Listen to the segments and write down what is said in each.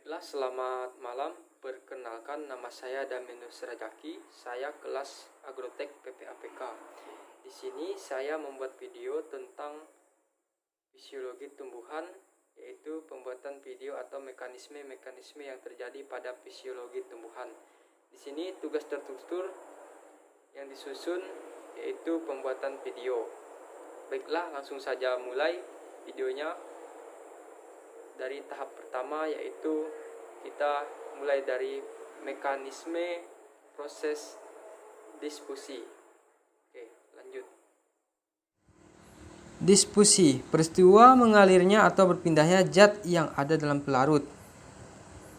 Baiklah, selamat malam. Perkenalkan, nama saya Daminus Rajaki. Saya kelas Agrotek PPAPK. Di sini saya membuat video tentang fisiologi tumbuhan, yaitu pembuatan video atau mekanisme-mekanisme yang terjadi pada fisiologi tumbuhan. Di sini tugas terstruktur yang disusun yaitu pembuatan video. Baiklah, langsung saja mulai videonya. Dari tahap pertama, yaitu kita mulai dari mekanisme proses disfusi. Oke, lanjut. Disfusi, peristiwa mengalirnya atau berpindahnya zat yang ada dalam pelarut.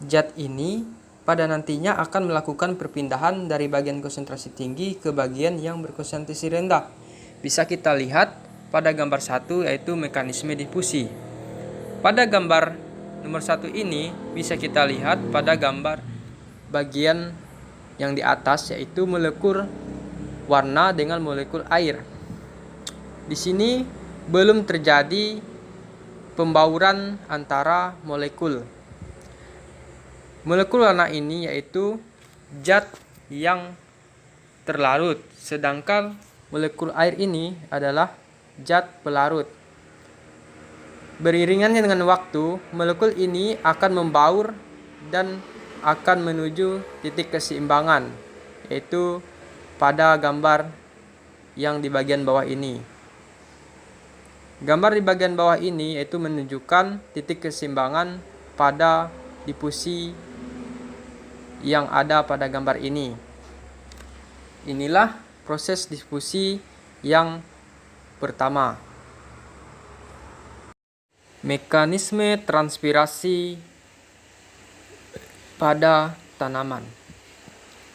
Zat ini pada nantinya akan melakukan perpindahan dari bagian konsentrasi tinggi ke bagian yang berkonsentrasi rendah. Bisa kita lihat pada gambar 1, yaitu mekanisme difusi. Pada gambar nomor 1 ini bisa kita lihat pada gambar bagian yang di atas, yaitu molekul warna dengan molekul air. Di sini belum terjadi pembauran antara molekul. Molekul warna ini yaitu zat yang terlarut, sedangkan molekul air ini adalah zat pelarut. Beriringannya dengan waktu, molekul ini akan membaur dan akan menuju titik keseimbangan, yaitu pada gambar yang di bagian bawah ini. Gambar di bagian bawah ini yaitu menunjukkan titik keseimbangan pada difusi yang ada pada gambar ini. Inilah proses difusi yang pertama. Mekanisme transpirasi pada tanaman.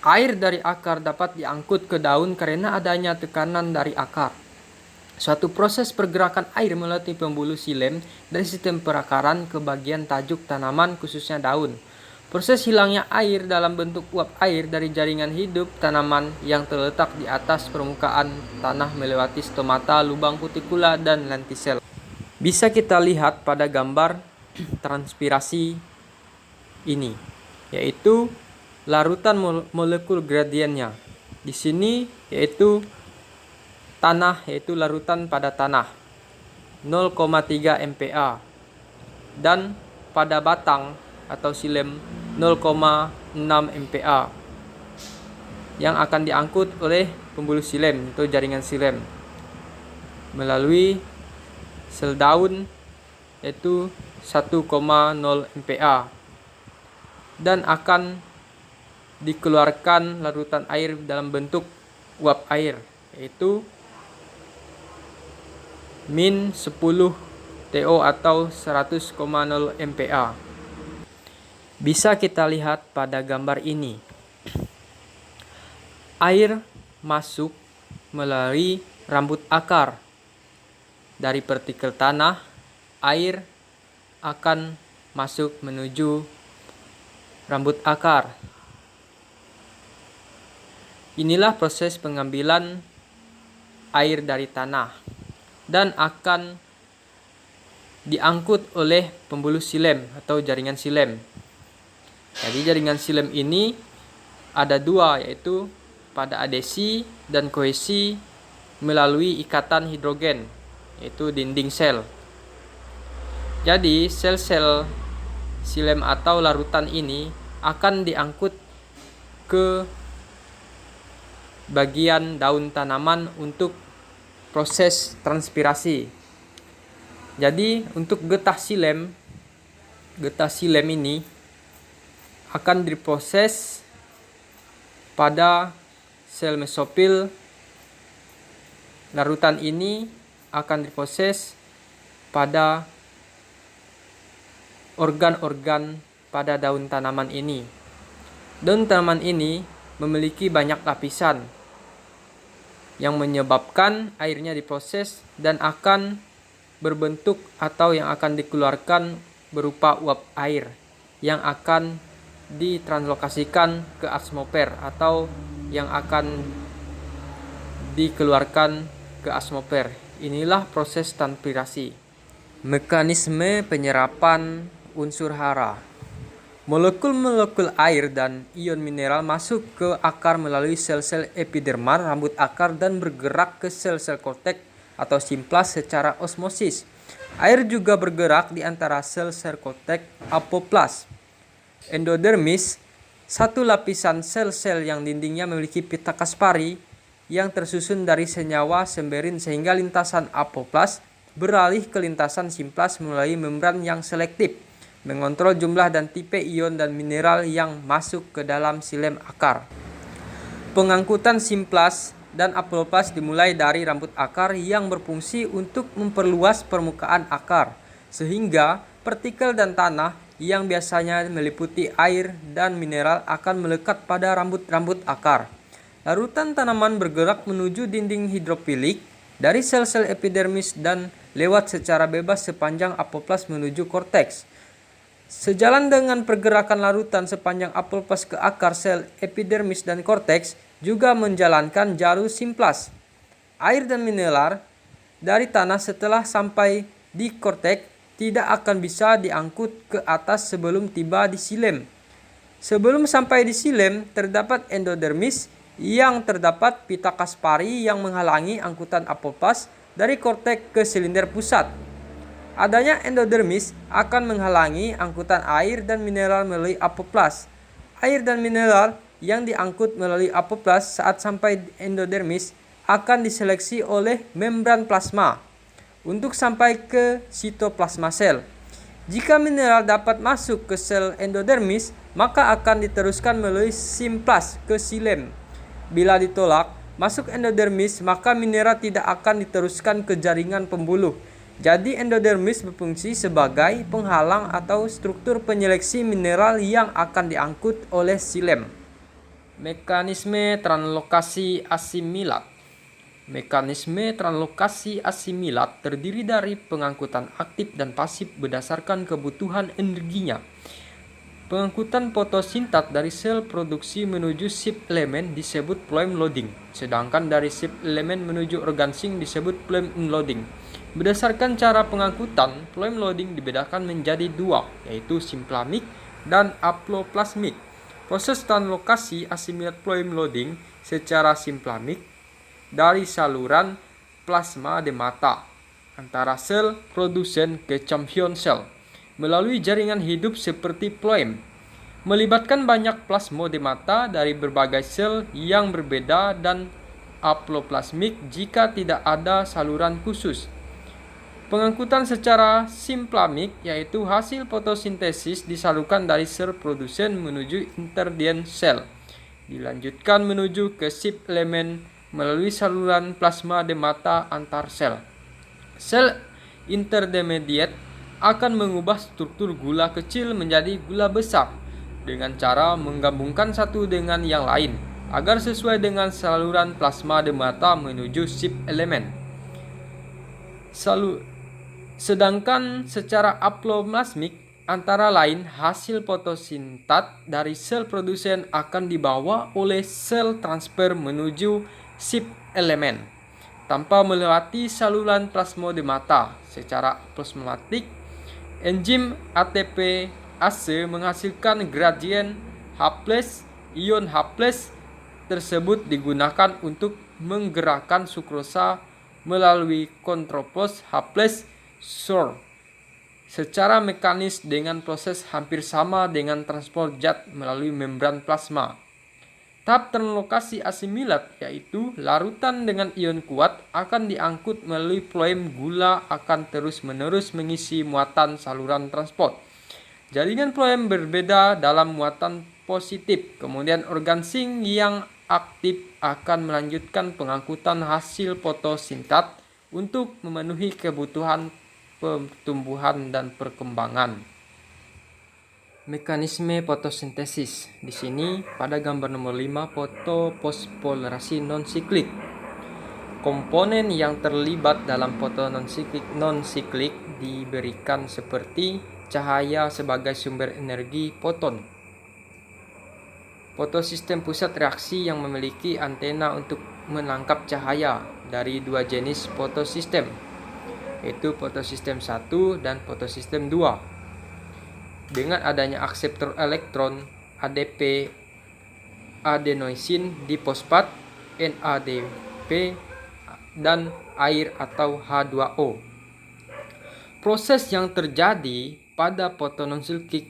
Air dari akar dapat diangkut ke daun karena adanya tekanan dari akar. Suatu proses pergerakan air melalui pembuluh xilem dari sistem perakaran ke bagian tajuk tanaman, khususnya daun. Proses hilangnya air dalam bentuk uap air dari jaringan hidup tanaman yang terletak di atas permukaan tanah melewati stomata, lubang kutikula, dan lentisel. Bisa kita lihat pada gambar transpirasi ini, yaitu larutan molekul gradiennya. Di sini yaitu tanah, yaitu larutan pada tanah 0,3 MPa, dan pada batang atau xilem 0,6 MPa yang akan diangkut oleh pembuluh xilem atau jaringan xilem melalui sel daun, yaitu 1,0 MPa, dan akan dikeluarkan larutan air dalam bentuk uap air, yaitu min 10 TO atau 100,0 MPa. Bisa kita lihat pada gambar ini. Air masuk melalui rambut akar. Dari partikel tanah, air akan masuk menuju rambut akar. Inilah proses pengambilan air dari tanah dan akan diangkut oleh pembuluh xilem atau jaringan xilem. Jadi jaringan xilem ini ada dua, yaitu pada adesi dan kohesi melalui ikatan hidrogen, yaitu dinding sel. Jadi sel-sel xilem atau larutan ini akan diangkut ke bagian daun tanaman untuk proses transpirasi. Jadi untuk getah xilem ini akan diproses pada sel mesofil. Larutan ini akan diproses pada organ-organ pada daun tanaman ini. Daun tanaman ini memiliki banyak lapisan yang menyebabkan airnya diproses dan akan berbentuk atau yang akan dikeluarkan berupa uap air yang akan ditranslokasikan ke atmosfer atau yang akan dikeluarkan ke atmosfer. Inilah proses transpirasi. Mekanisme penyerapan unsur hara. Molekul-molekul air dan ion mineral masuk ke akar melalui sel-sel epidermal rambut akar dan bergerak ke sel-sel korteks atau simplas secara osmosis. Air juga bergerak di antara sel-sel korteks apoplas. Endodermis, satu lapisan sel-sel yang dindingnya memiliki pita Kaspari yang tersusun dari senyawa semberin sehingga lintasan apoplas beralih ke lintasan simplas melalui membran yang selektif, mengontrol jumlah dan tipe ion dan mineral yang masuk ke dalam silem akar. Pengangkutan simplas dan apoplas dimulai dari rambut akar yang berfungsi untuk memperluas permukaan akar, sehingga partikel dan tanah yang biasanya meliputi air dan mineral akan melekat pada rambut-rambut akar. Larutan tanaman bergerak menuju dinding hidrofilik dari sel-sel epidermis dan lewat secara bebas sepanjang apoplas menuju korteks. Sejalan dengan pergerakan larutan sepanjang apoplas ke akar sel epidermis dan korteks juga menjalankan jalur simplas. Air dan mineral dari tanah setelah sampai di korteks tidak akan bisa diangkut ke atas sebelum tiba di silem. Sebelum sampai di silem, terdapat endodermis yang terdapat pita Kaspari yang menghalangi angkutan apoplas dari korteks ke silinder pusat. Adanya endodermis akan menghalangi angkutan air dan mineral melalui apoplas. Air dan mineral yang diangkut melalui apoplas saat sampai endodermis akan diseleksi oleh membran plasma untuk sampai ke sitoplasma sel. Jika mineral dapat masuk ke sel endodermis, maka akan diteruskan melalui simplas ke silem. Bila ditolak masuk endodermis, maka mineral tidak akan diteruskan ke jaringan pembuluh. Jadi endodermis berfungsi sebagai penghalang atau struktur penyeleksi mineral yang akan diangkut oleh silem. Mekanisme translokasi asimilat. Mekanisme translokasi asimilat terdiri dari pengangkutan aktif dan pasif berdasarkan kebutuhan energinya. Pengangkutan fotosintat dari sel produksi menuju sip elemen disebut phloem loading, sedangkan dari sip elemen menuju organ sink disebut phloem unloading. Berdasarkan cara pengangkutan, phloem loading dibedakan menjadi dua, yaitu simplamik dan aploplasmik. Proses translokasi asimilat phloem loading secara simplamik dari saluran plasma demata antara sel produsen ke champion sel melalui jaringan hidup seperti phloem, melibatkan banyak plasmodemata dari berbagai sel yang berbeda dan aploplasmik jika tidak ada saluran khusus. Pengangkutan secara simplamik yaitu hasil fotosintesis disalurkan dari sel produsen menuju interdient sel, dilanjutkan menuju ke sip elemen melalui saluran plasma demata antar sel. Sel intermediate akan mengubah struktur gula kecil menjadi gula besar dengan cara menggabungkan satu dengan yang lain agar sesuai dengan saluran plasma demata menuju sip elemen. Sedangkan secara aploplasmik antara lain hasil fotosintat dari sel produsen akan dibawa oleh sel transfer menuju sip elemen tanpa melewati saluran plasmodemata. Secara plasmatik, enzim ATPase menghasilkan gradien H+, ion H+ tersebut digunakan untuk menggerakkan sukrosa melalui kontropos H+ SOR secara mekanis dengan proses hampir sama dengan transport zat melalui membran plasma. Tahap translokasi asimilat yaitu larutan dengan ion kuat akan diangkut melalui phloem. Gula akan terus-menerus mengisi muatan saluran transport. Jaringan phloem berbeda dalam muatan positif. Kemudian organ sink yang aktif akan melanjutkan pengangkutan hasil fotosintat untuk memenuhi kebutuhan pertumbuhan dan perkembangan. Mekanisme fotosintesis. Di sini pada gambar nomor 5 fotofosforilasi non-siklik. Komponen yang terlibat dalam foto non-siklik diberikan seperti cahaya sebagai sumber energi foton. Fotosistem pusat reaksi yang memiliki antena untuk menangkap cahaya dari dua jenis fotosistem, yaitu fotosistem 1 dan fotosistem 2. dengan adanya akseptor elektron ADP adenoisin difosfat NADP dan air atau H2O. Proses yang terjadi pada foton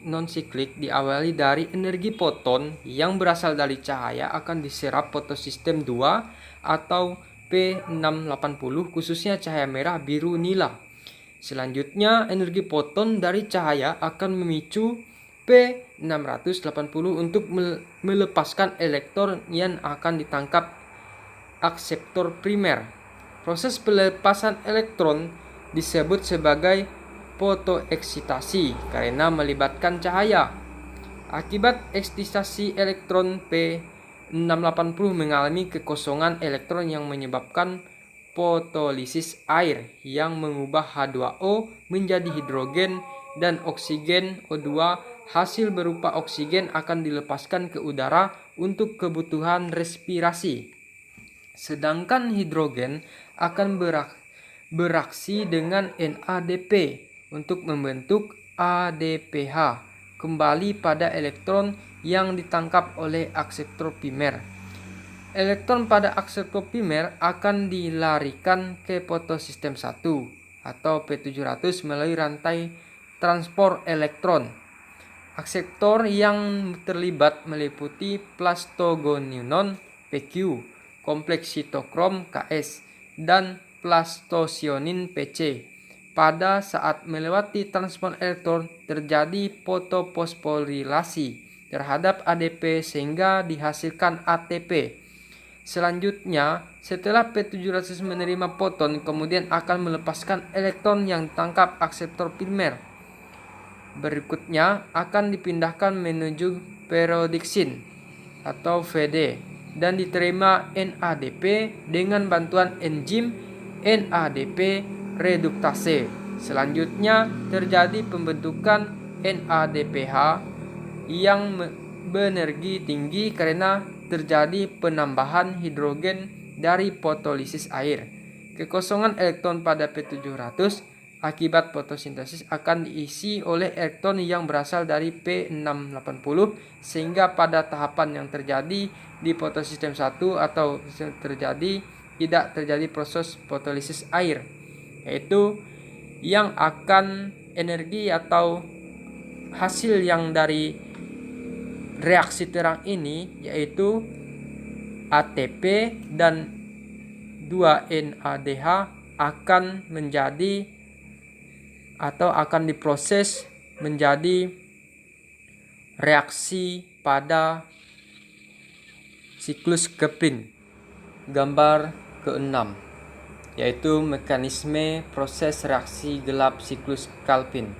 non-siklik diawali dari energi foton yang berasal dari cahaya akan diserap fotosistem 2 atau P680, khususnya cahaya merah, biru, nila. Selanjutnya, energi foton dari cahaya akan memicu P680 untuk melepaskan elektron yang akan ditangkap akseptor primer. Proses pelepasan elektron disebut sebagai fotoeksitasi karena melibatkan cahaya. Akibat eksitasi elektron, P680 mengalami kekosongan elektron yang menyebabkan fotolisis air yang mengubah H2O menjadi hidrogen dan oksigen O2. Hasil berupa oksigen akan dilepaskan ke udara untuk kebutuhan respirasi. Sedangkan hidrogen akan beraksi dengan NADP untuk membentuk ADPH kembali pada elektron yang ditangkap oleh akseptor primer. Elektron pada akseptor primer akan dilarikan ke fotosistem 1 atau P700 melalui rantai transport elektron. Akseptor yang terlibat meliputi plastogonunon PQ, kompleks sitokrom Ks, dan plastosionin PC. Pada saat melewati transport elektron terjadi fotofosforilasi terhadap ADP sehingga dihasilkan ATP. Selanjutnya, setelah P700 menerima foton, kemudian akan melepaskan elektron yang ditangkap akseptor primer. Berikutnya akan dipindahkan menuju perodiksin atau VD dan diterima NADP dengan bantuan enzim NADP reduktase. Selanjutnya terjadi pembentukan NADPH yang berenergi tinggi karena terjadi penambahan hidrogen dari fotolisis air. Kekosongan elektron pada P700 akibat fotosintesis akan diisi oleh elektron yang berasal dari P680 sehingga pada tahapan yang terjadi di fotosistem 1 atau tidak terjadi proses fotolisis air, yaitu yang akan energi atau hasil yang dari reaksi terang ini yaitu ATP dan 2NADH akan menjadi atau akan diproses menjadi reaksi pada siklus Kepling. Gambar ke-6 yaitu mekanisme proses reaksi gelap siklus Calvin.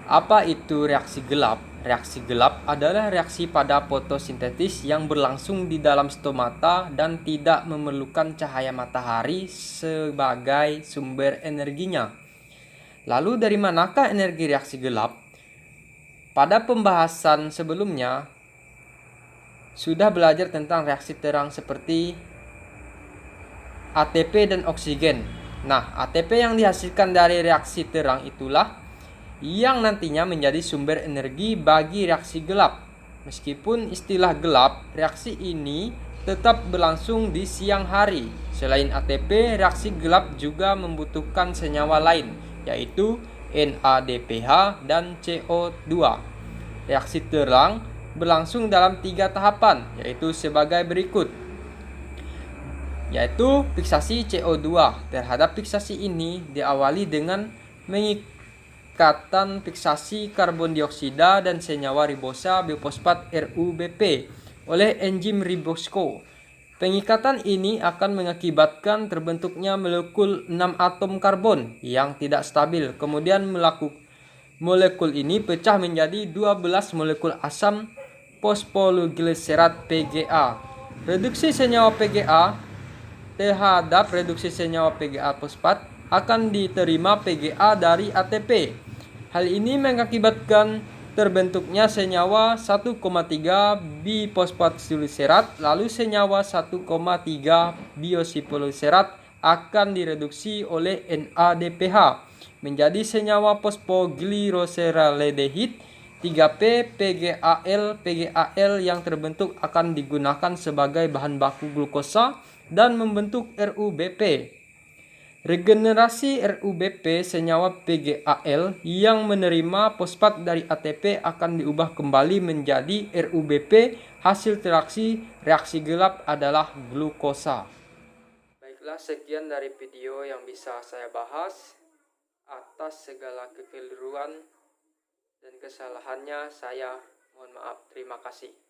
Apa itu reaksi gelap? Reaksi gelap adalah reaksi pada fotosintesis yang berlangsung di dalam stomata dan tidak memerlukan cahaya matahari sebagai sumber energinya. Lalu dari manakah energi reaksi gelap? Pada pembahasan sebelumnya sudah belajar tentang reaksi terang seperti ATP dan oksigen. Nah, ATP yang dihasilkan dari reaksi terang itulah yang nantinya menjadi sumber energi bagi reaksi gelap. Meskipun istilah gelap, reaksi ini tetap berlangsung di siang hari. Selain ATP, reaksi gelap juga membutuhkan senyawa lain, yaitu NADPH dan CO2. Reaksi terang berlangsung dalam 3 tahapan, yaitu sebagai berikut. Yaitu fiksasi CO2. Terhadap fiksasi ini diawali dengan mengikatan fiksasi karbon dioksida dan senyawa ribosa bifosfat RuBP oleh enzim ribosco. Pengikatan ini akan mengakibatkan terbentuknya molekul 6 atom karbon yang tidak stabil. Kemudian molekul ini pecah menjadi 12 molekul asam fosfoglycerat PGA. Reduksi senyawa PGA terhadap reduksi senyawa PGA fosfat akan diterima PGA dari ATP. Hal ini mengakibatkan terbentuknya senyawa 1,3 bifosfatglycerat, lalu senyawa 1,3 biosifglycerat akan direduksi oleh NADPH menjadi senyawa fosfoglyceraldehyde 3P PgAl yang terbentuk akan digunakan sebagai bahan baku glukosa dan membentuk RuBP. Regenerasi RuBP senyawa PgAl yang menerima fosfat dari ATP akan diubah kembali menjadi RuBP. Hasil reaksi gelap adalah glukosa. Baiklah, sekian dari video yang bisa saya bahas. Atas segala kekeliruan dan kesalahannya saya mohon maaf. Terima kasih.